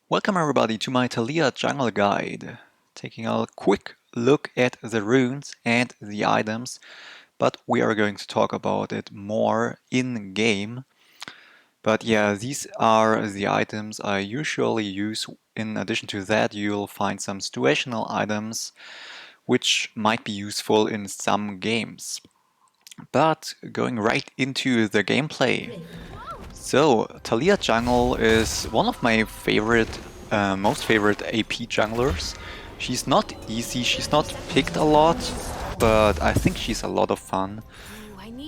Welcome everybody to my Taliyah jungle guide, taking a quick look at the runes and the items, but we are going to talk about it more in game. But yeah, these are the items I usually use. In addition to that, you'll find some situational items which might be useful in some games. But going right into the gameplay. So, Taliyah Jungle is one of my most favorite AP junglers. She's not easy, she's not picked a lot, but I think she's a lot of fun.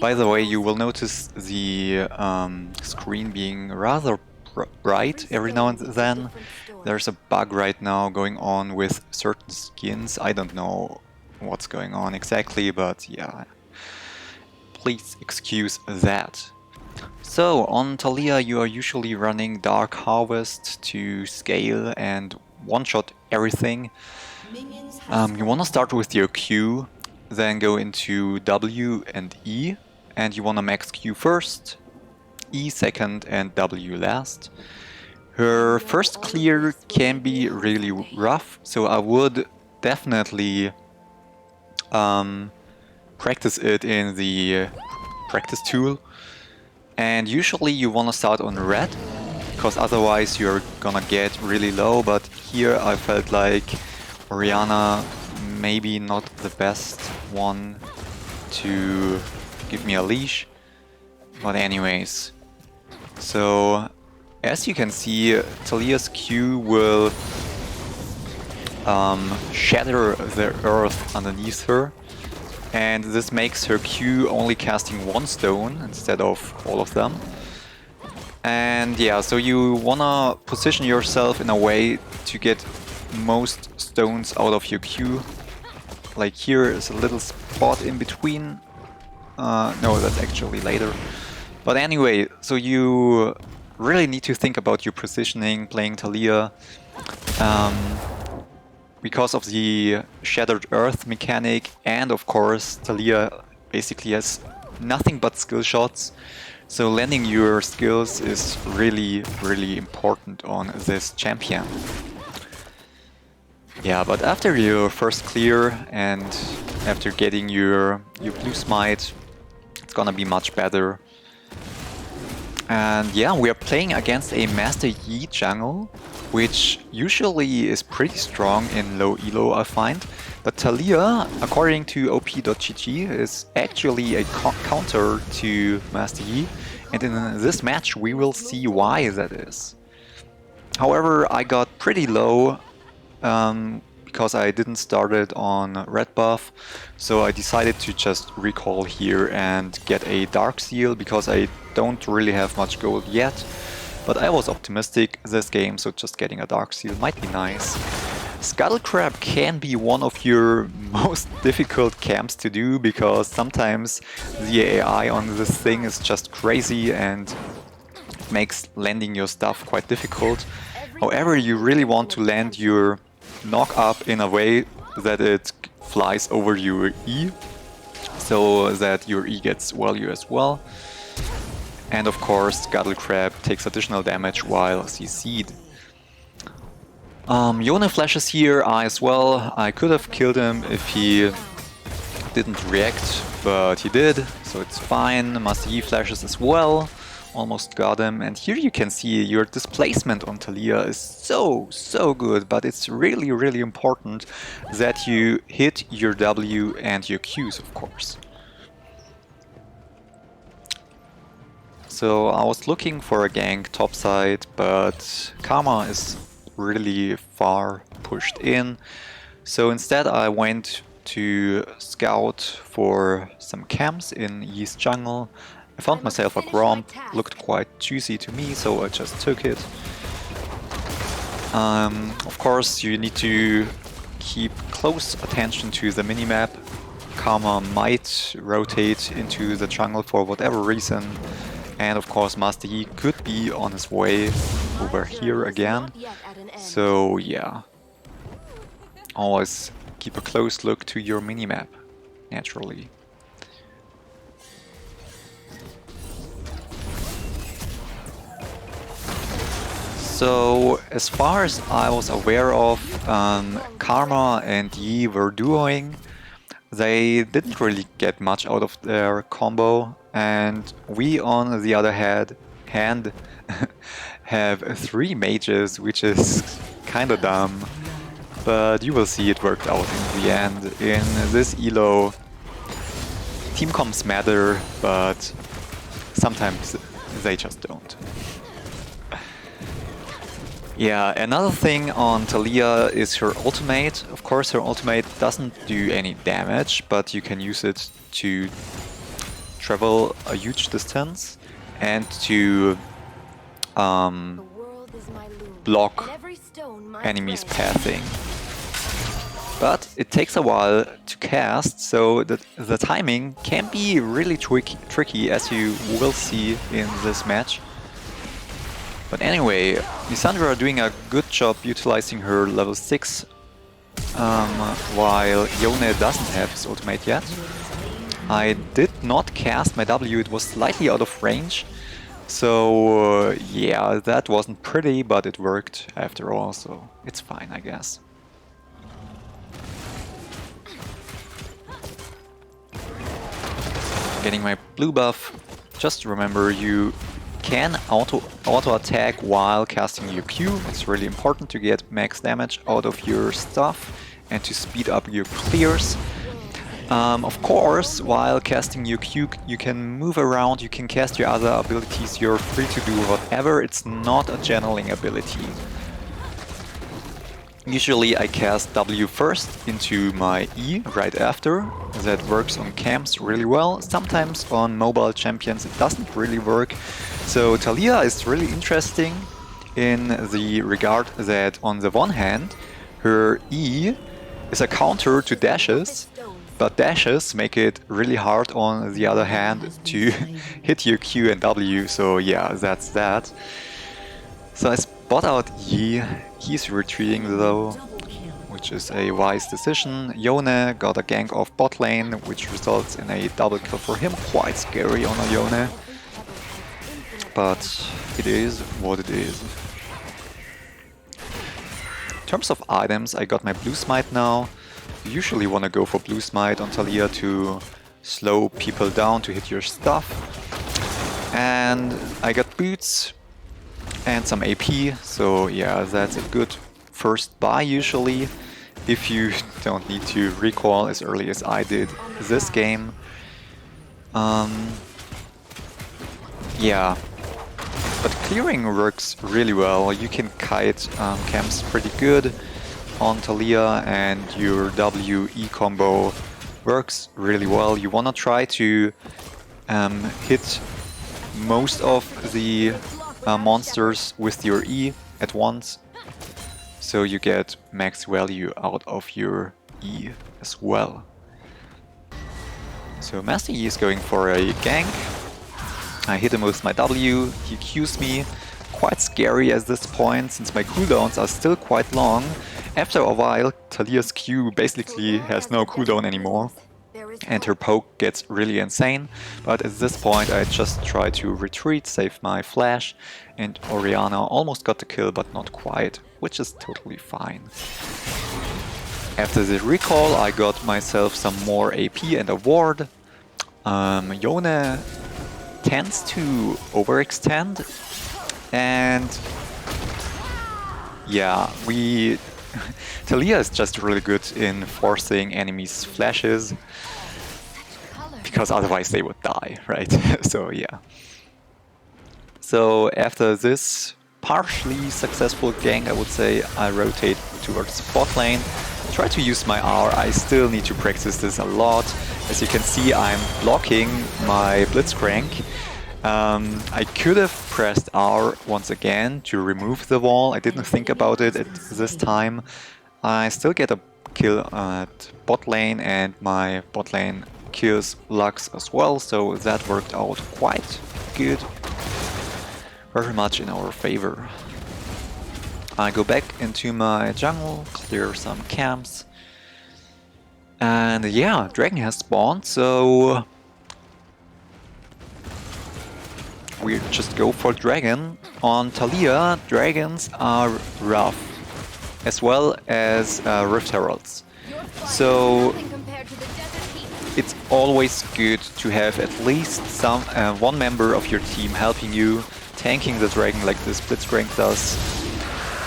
By the way, you will notice the screen being rather bright every now and then. There's a bug right now going on with certain skins. I don't know what's going on exactly, but yeah, please excuse that. So, on Taliyah you are usually running Dark Harvest to scale and one-shot everything. You want to start with your Q, then go into W and E, and you want to max Q first, E second and W last. Her first clear can be really rough, so I would definitely practice it in the practice tool. And usually you want to start on red, because otherwise you're gonna get really low, but here I felt like Orianna maybe not the best one to give me a leash. But anyways, so as you can see, Taliyah's Q will shatter the earth underneath her. And this makes her Q only casting one stone instead of all of them. And yeah, so you wanna position yourself in a way to get most stones out of your Q. Like here is a little spot in between. No, that's actually later. But anyway, so you really need to think about your positioning playing Taliyah. Because of the Shattered Earth mechanic, and of course Taliyah basically has nothing but skill shots, so landing your skills is really important on this champion. Yeah, but after your first clear and after getting your blue smite, it's gonna be much better. And yeah, we are playing against a Master Yi jungle, which usually is pretty strong in low elo, I find. But Taliyah, according to op.gg, is actually a counter to Master Yi, and in this match we will see why that is. However, I got pretty low because I didn't start it on red buff, so I decided to just recall here and get a Dark Seal because I don't really have much gold yet. But I was optimistic this game, so just getting a Dark Seal might be nice. Scuttle Crab can be one of your most difficult camps to do, because sometimes the AI on this thing is just crazy and makes landing your stuff quite difficult. However, you really want to land your knock up in a way that it flies over your E, so that your E gets value as well. And of course, Scuttle Crab takes additional damage while CC'd. Yone flashes here as well. I could have killed him if he didn't react, but he did, so it's fine. Master Yi flashes as well. Almost got him, and here you can see your displacement on Taliyah is so good, but it's really important that you hit your W and your Qs, of course. So I was looking for a gank topside, but Karma is really far pushed in. So instead I went to scout for some camps in East Jungle. I found myself a Gromp, looked quite juicy to me, so I just took it. Of course, you need to keep close attention to the minimap. Karma might rotate into the jungle for whatever reason. And of course, Master Yi could be on his way over here again. So yeah, always keep a close look to your minimap, naturally. So, as far as I was aware of, Karma and Yi were duoing. They didn't really get much out of their combo, and we, on the other hand have 3 mages, which is kinda dumb. But you will see it worked out in the end. In this elo, team comps matter, but sometimes they just don't. Yeah, another thing on Taliyah is her ultimate. Of course, her ultimate doesn't do any damage, but you can use it to travel a huge distance and to block enemies pathing. But it takes a while to cast, so the timing can be really tricky, as you will see in this match. But anyway, Lissandra doing a good job utilizing her level 6, while Yone doesn't have his ultimate yet. I did not cast my W, it was slightly out of range. So yeah, that wasn't pretty, but it worked after all, so it's fine, I guess. Getting my blue buff. Just remember, you can auto attack while casting your Q. It's really important to get max damage out of your stuff and to speed up your clears. Of course, while casting your Q, you can move around, you can cast your other abilities, you're free to do whatever. It's not a channeling ability. Usually I cast W first into my E right after. That works on camps really well. Sometimes on mobile champions it doesn't really work. So Taliyah is really interesting in the regard that on the one hand her E is a counter to dashes, but dashes make it really hard on the other hand to hit your Q and W, so yeah, that's that. So I spot out Yi. He's retreating though, which is a wise decision. Yone got a gank off bot lane, which results in a double kill for him. Quite scary on a Yone, but it is what it is. In terms of items, I got my blue smite now. You usually want to go for blue smite on Taliyah to slow people down to hit your stuff. And I got boots and some AP, so yeah, that's a good first buy usually, if you don't need to recall as early as I did this game. Yeah, but clearing works really well. You can kite camps pretty good on Taliyah, and your W-E combo works really well. You wanna try to hit most of the monsters with your E at once, so you get max value out of your E as well. So Master Yi is going for a gank. I hit him with my W, he Qs me. Quite scary at this point, since my cooldowns are still quite long. After a while, Taliyah's Q basically has no cooldown anymore, and her poke gets really insane, but at this point I just try to retreat, save my flash, and Orianna almost got the kill, but not quite, which is totally fine. After the recall I got myself some more AP and a ward. Yone tends to overextend, and yeah, Taliyah is just really good in forcing enemies' flashes, because otherwise they would die, right? So yeah. So after this partially successful gank, I would say, I rotate towards bot lane. Try to use my R. I still need to practice this a lot. As you can see, I'm blocking my Blitzcrank. I could have pressed R once again to remove the wall. I didn't think about it at this time. I still get a kill at bot lane, and my bot lane kills Lux as well, so that worked out quite good. Very much in our favor. I go back into my jungle, clear some camps, and yeah, dragon has spawned, so we just go for dragon. On Taliyah, dragons are rough, as well as Rift Heralds. So it's always good to have at least one member of your team helping you, tanking the dragon like this Blitzcrank does.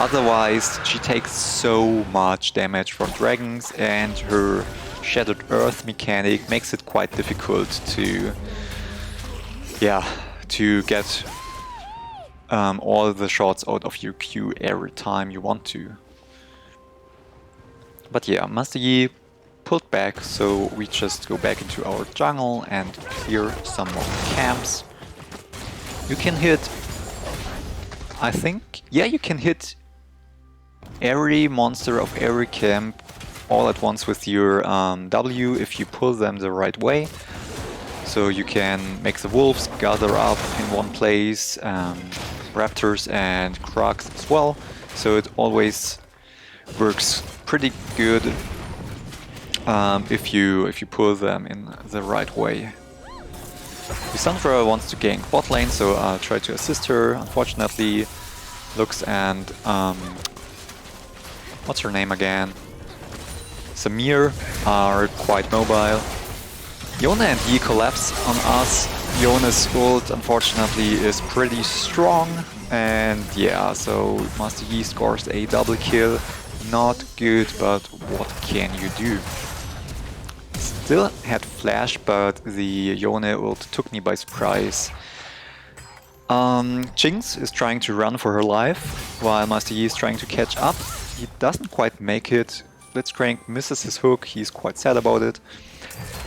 Otherwise, she takes so much damage from dragons, and her Shattered Earth mechanic makes it quite difficult to, to get all the shots out of your Q every time you want to. But yeah, Master Yi pulled back, so we just go back into our jungle and clear some more camps. You can hit, I think, yeah, you can hit every monster of every camp all at once with your W if you pull them the right way. So you can make the wolves gather up in one place, raptors and crocs as well. So it always works pretty good if you pull them in the right way. Lissandra wants to gank bot lane, so I'll try to assist her. Unfortunately, Lux and what's her name again? Samir are quite mobile. Yone and Yi collapse on us. Yone's ult, unfortunately, is pretty strong. And yeah, so Master Yi scores a double kill. Not good, but what can you do? Still had flash, but the Yone ult took me by surprise. Jinx is trying to run for her life, while Master Yi is trying to catch up. He doesn't quite make it. Blitzcrank misses his hook, he's quite sad about it.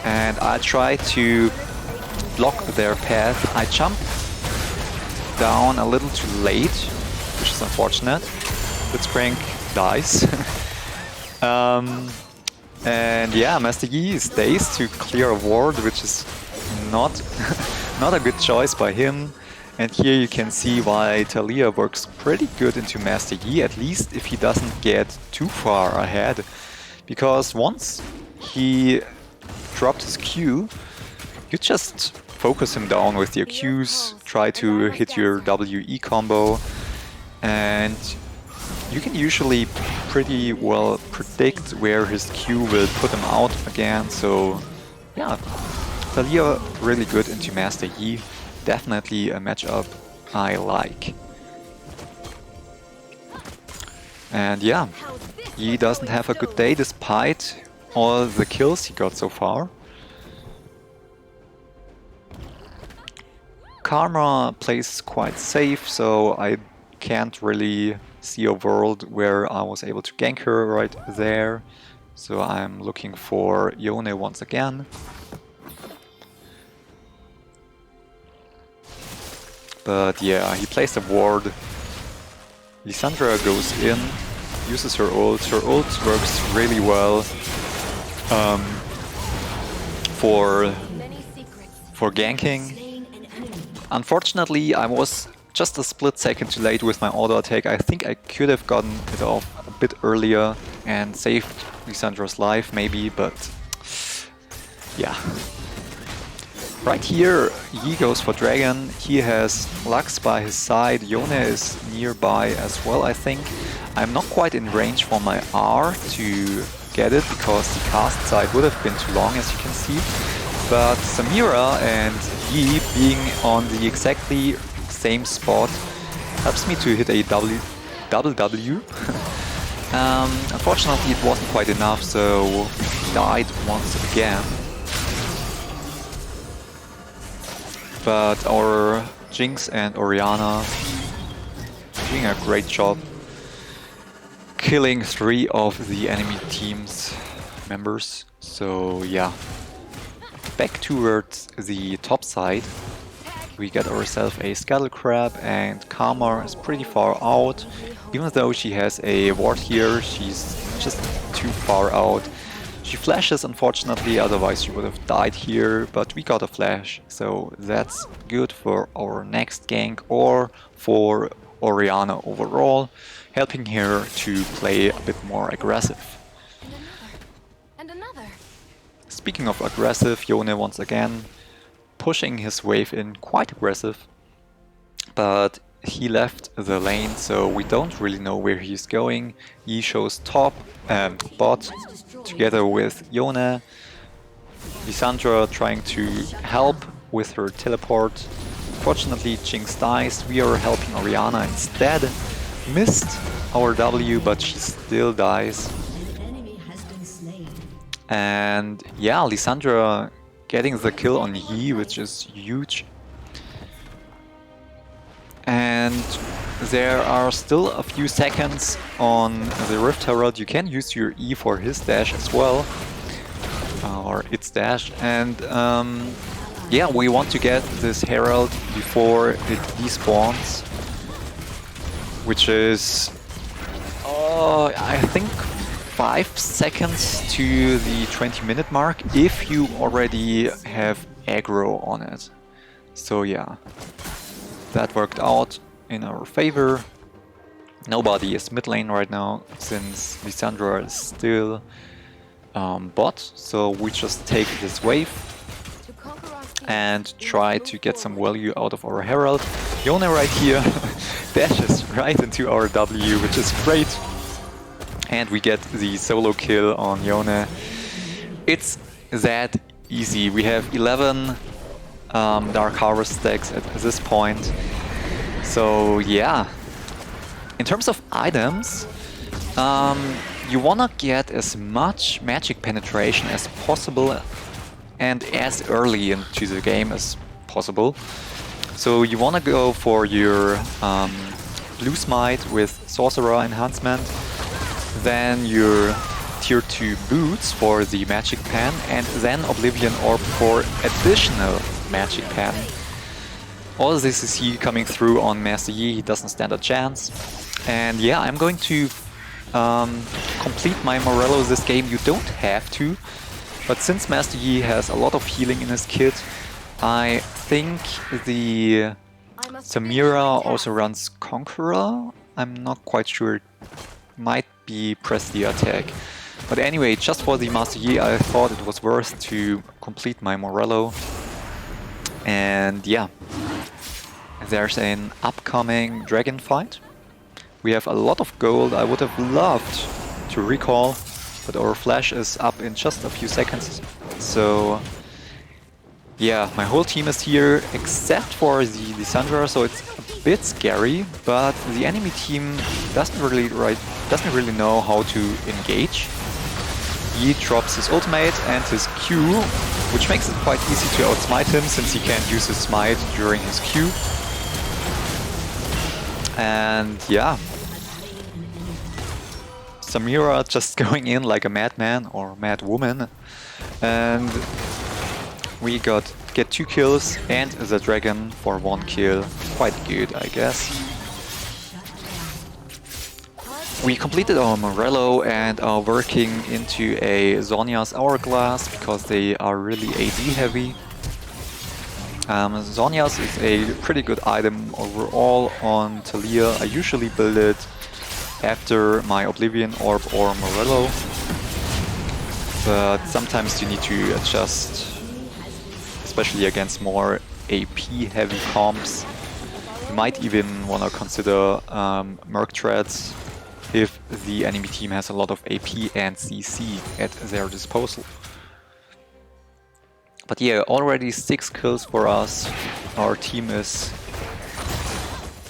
And I try to block their path. I jump down a little too late, which is unfortunate. Blitzcrank dies. And yeah, Master Yi stays to clear a ward, which is not, not a good choice by him. And here you can see why Taliyah works pretty good into Master Yi, at least if he doesn't get too far ahead. Because once he dropped his Q, you just focus him down with your Qs, try to hit your WE combo, and you can usually pretty well predict where his Q will put him out again. So yeah, Taliyah really good into Master Yi. Definitely a matchup I like. And yeah, Yi doesn't have a good day despite all the kills he got so far. Karma plays quite safe, so I can't really see a world where I was able to gank her right there. So I'm looking for Yone once again. But yeah, he plays a ward. Lissandra goes in, uses her ult. Her ult works really well for ganking. Unfortunately, I was just a split second too late with my auto attack. I think I could have gotten it off a bit earlier and saved Lissandra's life maybe, but yeah. Right here, Yi goes for Dragon. He has Lux by his side. Yone is nearby as well, I think. I'm not quite in range for my R to get it, because the cast side would have been too long, as you can see. But Samira and Yi being on the exactly same spot helps me to hit a double W. Unfortunately, it wasn't quite enough, so died once again. But our Jinx and Orianna doing a great job killing 3 of the enemy team's members. So yeah, back towards the top side. We get ourselves a Scuttle Crab, and Karma is pretty far out. Even though she has a ward here, she's just too far out. She flashes, unfortunately, otherwise she would have died here, but we got a flash, so that's good for our next gank or for Orianna overall, helping her to play a bit more aggressive. And another. Speaking of aggressive, Yone once again pushing his wave in quite aggressive. but he left the lane, so we don't really know where he's going. He shows top bot together with Yone. Lissandra trying to help with her teleport. Fortunately, Jinx dies. We are helping Orianna instead. Missed our W, but she still dies. And yeah, Lissandra getting the kill on Yi, which is huge. And there are still a few seconds on the Rift Herald. You can use your E for his dash as well, or its dash. And yeah, we want to get this Herald before it despawns, which is, I think, 5 seconds to the 20-minute mark if you already have aggro on it. So yeah. That worked out in our favor. Nobody is mid lane right now since Lissandra is still bot, so we just take this wave and try to get some value out of our Herald. Yone right here dashes right into our W, which is great. And we get the solo kill on Yone. It's that easy. We have 11 Dark Harvest stacks at this point. So yeah, in terms of items, you wanna get as much magic penetration as possible and as early into the game as possible. So you wanna go for your Blue Smite with Sorcerer enhancement, then your Tier 2 boots for the magic pen, and then Oblivion Orb for additional magic pen. All this is he coming through on Master Yi, he doesn't stand a chance. And yeah, I'm going to complete my Morello this game. You don't have to, but since Master Yi has a lot of healing in his kit, I think the Samira also runs Conqueror. I'm not quite sure, it might be press the attack. But anyway, just for the Master Yi, I thought it was worth to complete my Morello. And yeah, there's an upcoming dragon fight. We have a lot of gold. I would have loved to recall, but our flash is up in just a few seconds. So yeah, my whole team is here except for the Lissandra, so it's a bit scary, but the enemy team doesn't really know how to engage. He drops his ultimate and his Q, which makes it quite easy to outsmite him since he can't use his smite during his Q. And yeah, Samira just going in like a madman or mad woman, and we get 2 kills and the dragon for 1 kill. Quite good, I guess. We completed our Morello and are working into a Zhonya's Hourglass because they are really AD heavy. Zhonya's is a pretty good item overall on Taliyah. I usually build it after my Oblivion Orb or Morello, but sometimes you need to adjust, especially against more AP heavy comps. You might even want to consider Merc Treads if the enemy team has a lot of AP and CC at their disposal. But yeah, already 6 kills for us. Our team is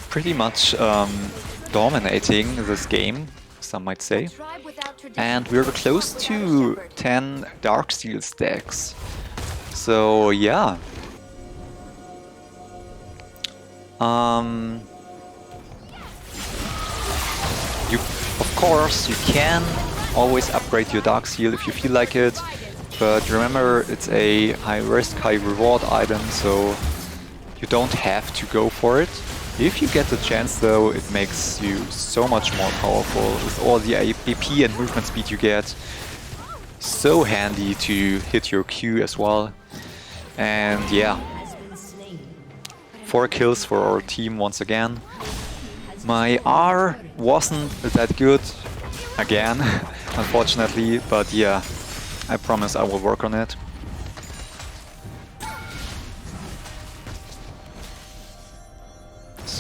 pretty much dominating this game, some might say. And we're close to 10 Darksteel stacks. So yeah. Of course, you can always upgrade your Darksteel if you feel like it, but remember, it's a high-risk, high-reward item, so you don't have to go for it. If you get the chance though, it makes you so much more powerful with all the AP and movement speed you get. So handy to hit your Q as well. And yeah, 4 kills for our team once again. My R wasn't that good again, unfortunately, but yeah, I promise I will work on it.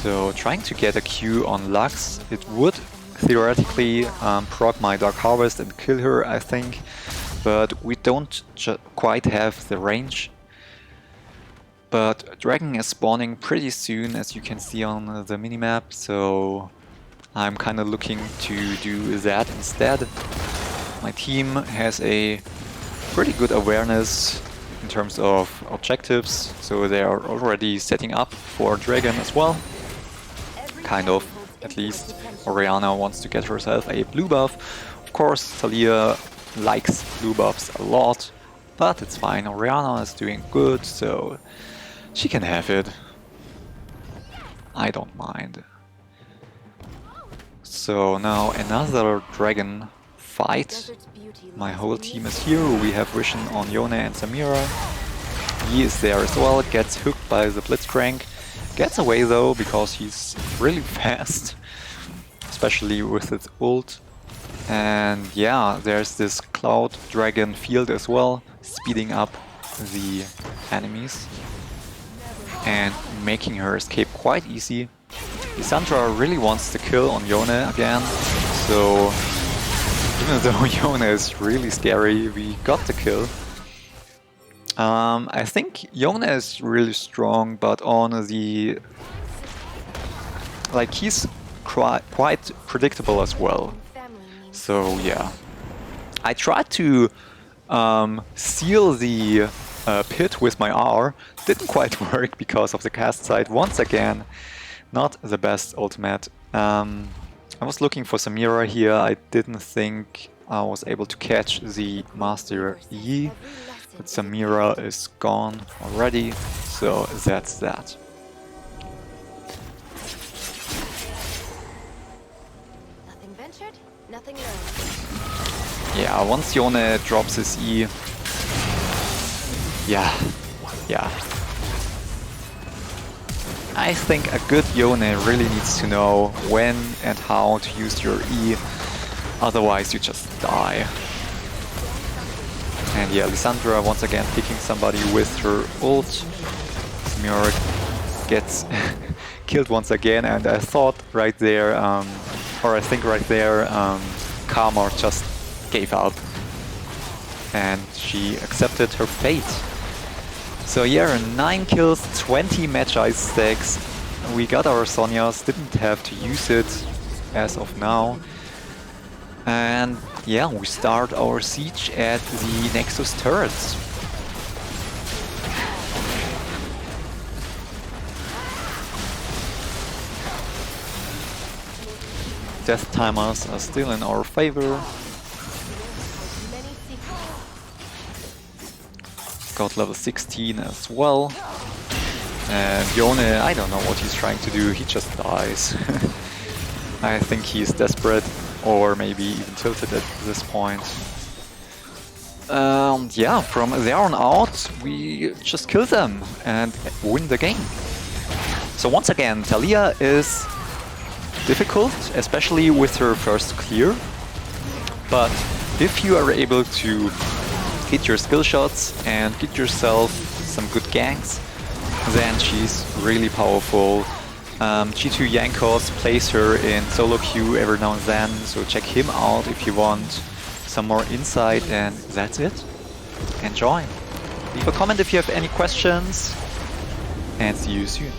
So trying to get a Q on Lux, it would theoretically proc my Dark Harvest and kill her, I think, but we don't quite have the range. But Dragon is spawning pretty soon, as you can see on the minimap, so I'm kind of looking to do that instead. My team has a pretty good awareness in terms of objectives, so they are already setting up for Dragon as well. Kind of, at least. Orianna wants to get herself a blue buff. Of course, Taliyah likes blue buffs a lot, but it's fine. Orianna is doing good, so she can have it. I don't mind. So now another Dragon fight. My whole team is here. We have Vision on Yone and Samira. He is there as well, gets hooked by the Blitzcrank. Gets away though, because he's really fast, especially with its ult. And yeah, there's this Cloud Dragon field as well, speeding up the enemies and making her escape quite easy. Lissandra really wants to kill on Yone again, so even though Yone is really scary, we got the kill. I think Yone is really strong, but on the... like, he's quite predictable as well. So yeah. I tried to seal the pit with my R. Didn't quite work because of the cast side once again. Not the best ultimate. I was looking for Samira here. I didn't think I was able to catch the Master Yi. But Samira is gone already, so that's that. Nothing ventured, nothing learned. Yeah, once Yone drops his E... yeah. I think a good Yone really needs to know when and how to use your E, otherwise you just die. And yeah, Lissandra once again picking somebody with her ult. Samira gets killed once again, and I thought right there, or I think right there, Karma just gave up. And she accepted her fate. So yeah, 9 kills, 20 Magi stacks. We got our Sonyas, didn't have to use it as of now. And yeah, we start our siege at the Nexus turrets. Death timers are still in our favor. Got level 16 as well. And Yone, I don't know what he's trying to do, he just dies. I think he's desperate, or maybe even tilted at this point. Yeah, from there on out, we just kill them and win the game. So once again, Taliyah is difficult, especially with her first clear. But if you are able to hit your skill shots and get yourself some good ganks, then she's really powerful. G2 Yankos plays her in solo queue every now and then, so check him out if you want some more insight, and that's it. Enjoy! Leave a comment if you have any questions, and see you soon.